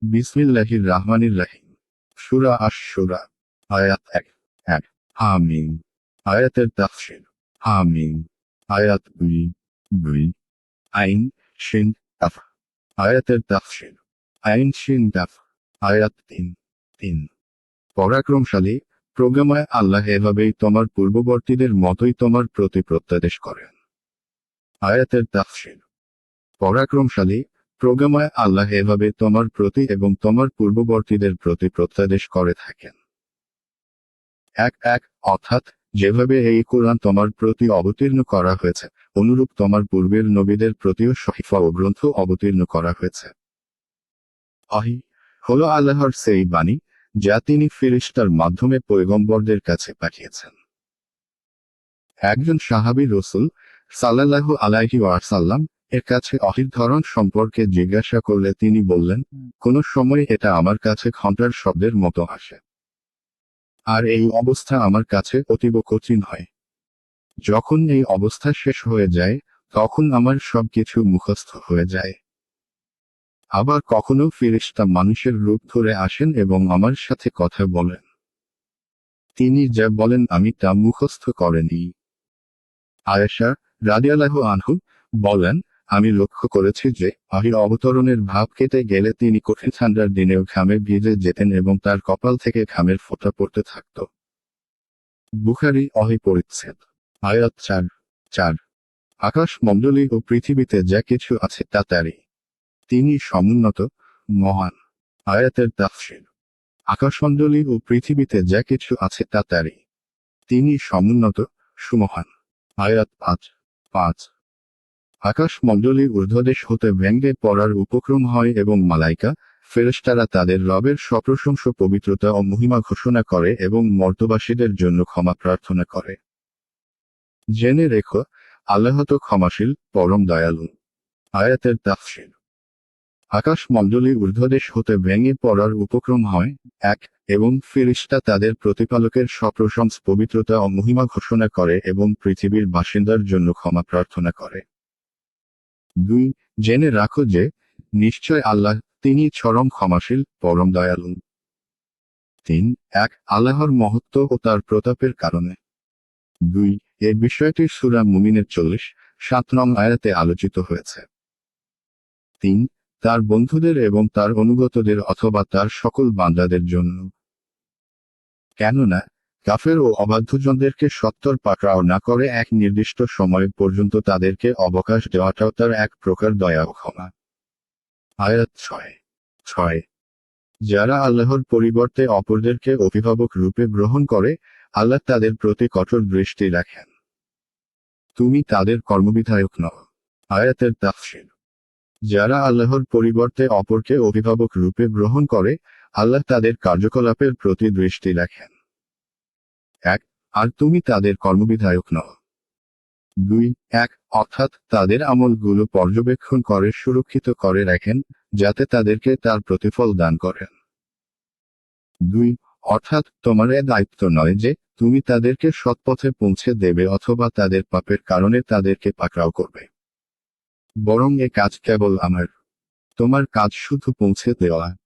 বিসমিল্লাহির রাহমানির রাহিম। সূরা আশ-শুরা। আয়াত ১ ১ হামিম। আয়াতের তাফসীর। হামিম। আয়াত ২ ২ আইন শিন কাফ। আয়াতের তাফসীর। আইন শিন কাফ। আয়াত ৩ ৩ পরাক্রমশালী, প্রজ্ঞাময় আল্লাহ এভাবেই তোমার পূর্ববর্তীদের মতোই তোমার প্রতি প্রত্যাদেশ করেন। আয়াতের তাফসীর। পরাক্রমশালী, প্রজ্ঞাময় আল্লাহ এভাবে তোমার প্রতি এবং তোমার পূর্ববর্তীদের প্রতি প্রত্যাদেশ করে থাকেন। ১ ১ অর্থাৎ, যেভাবে এই কুরআন তোমার প্রতি অবতীর্ণ করা হয়েছে, অনুরূপ তোমার পূর্বের নবীদের প্রতিও সহিফা ও গ্রন্থ অবতীর্ণ করা হয়েছে। ওহী হলো আল্লাহর সেই বাণী, যা তিনি ফেরেশতার মাধ্যমে পয়গম্বরদের কাছে পাঠিয়েছেন। একজন সাহাবী রাসূল সাল্লাল্লাহু আলাইহি ওয়াসাল্লাম এর কাছে ওহীর ধরন সম্পর্কে জিজ্ঞাসা করলে তিনি বললেন, কোন সময় এটা আমার কাছে ঘণ্টার শব্দের মতো আসে। আর এই অবস্থা আমার কাছে অতীব কঠিন হয়। যখন এই অবস্থা শেষ হয়ে যায়, তখন আমার সবকিছু মুখস্থ হয়ে যায়। আবার কখনো ফেরেশতা মানুষের রূপ ধরে আসেন এবং আমার সাথে কথা বলেন। তিনি যা বলেন আমি তা মুখস্থ করে নিই। আয়েশা রাদিয়াল্লাহু আনহু বলেন, আমি লক্ষ্য করেছি যে ওহীর অবতরণের ভাব কেটে গেলে তিনি কঠিন ঠান্ডার দিনেও ঘামে ভিজে যেতেন এবং তার কপাল থেকে ঘামের ফোঁটা পড়তে থাকত। বুখারী ওহী পরিচ্ছেদ। আয়াত ৪ ৪ আকাশমণ্ডলী ও পৃথিবীতে যা কিছু আছে তা তারই। তিনি সমুন্নত, মহান। আয়াতের তাফসীর। আকাশমণ্ডলী ও পৃথিবীতে যা কিছু আছে তা তারই। তিনি সমুন্নত, সুমহান। আয়াত ৫ ৫ আকাশমণ্ডলী ঊর্ধ্বদেশ হতে ভেঙ্গে পড়ার উপক্রম হয় এবং মালাইকা, ফেরেশতারা তাদের রবের সপ্রশংস পবিত্রতা ও মহিমা ঘোষণা করে এবং মর্তবাসীদের জন্য ক্ষমা প্রার্থনা করে। জেনে রেখো, আল্লাহ তো ক্ষমাশীল, পরম দয়ালু। আয়াতের তাফসীর। আকাশমণ্ডলী ঊর্ধ্বদেশ হতে ভেঙে পড়ার উপক্রম হয়, ১ এবং ফেরেশতা তাদের প্রতিপালকের সপ্রশংস পবিত্রতা ও মহিমা ঘোষণা করে এবং পৃথিবীর বাসিন্দার জন্য ক্ষমা প্রার্থনা করে। ২ জেনে রাখো যে, নিশ্চয় আল্লাহ, তিনি চরম ক্ষমাশীল, পরম দয়ালু। ৩ ১ আল্লাহর মহত্ব ও তার প্রতাপের কারণে। ২ এ বিষয়টি সূরা মুমিনের ৪০-৭ নং আয়াতে আলোচিত হয়েছে। ৩ তার বন্ধুদের এবং তার অনুগতদের অথবা তার সকল বান্দাদের জন্য। কেননা, কাফের ও অবাধ্যজনদেরকে সত্তর পাকড়াও না করে এক নির্দিষ্ট সময় পর্যন্ত তাদেরকে অবকাশ দেওয়াটাও তার এক প্রকার দয়া ও ক্ষমা। আয়াত ৬ ৬ যারা আল্লাহর পরিবর্তে অপরদেরকে অভিভাবক রূপে গ্রহণ করে, আল্লাহ তাদের প্রতি কঠোর দৃষ্টি রাখেন। তুমি তাদের কর্মবিধায়ক নও। আয়াতের তাফসীর। যারা আল্লাহর পরিবর্তে অপরকে অভিভাবক রূপে গ্রহণ করে, আল্লাহ তাদের কার্যকলাপের প্রতি দৃষ্টি রাখেন। ১ আর তুমি তাদের কর্মবিধায়ক নও। ২ ১ অর্থাৎ তাদের আমলগুলো পর্যবেক্ষণ করে সুরক্ষিত করে রাখেন, যাতে তাদেরকে তার প্রতিফল দান করেন। ২ অর্থাৎ তোমার এ দায়িত্ব নয় যে তুমি তাদেরকে সৎপথে পৌঁছে দেবে অথবা তাদের পাপের কারণে তাদেরকে পাকড়াও করবে। বরং এ কাজ কেবল আমার। তোমার কাজ শুধু পৌঁছে দেওয়া।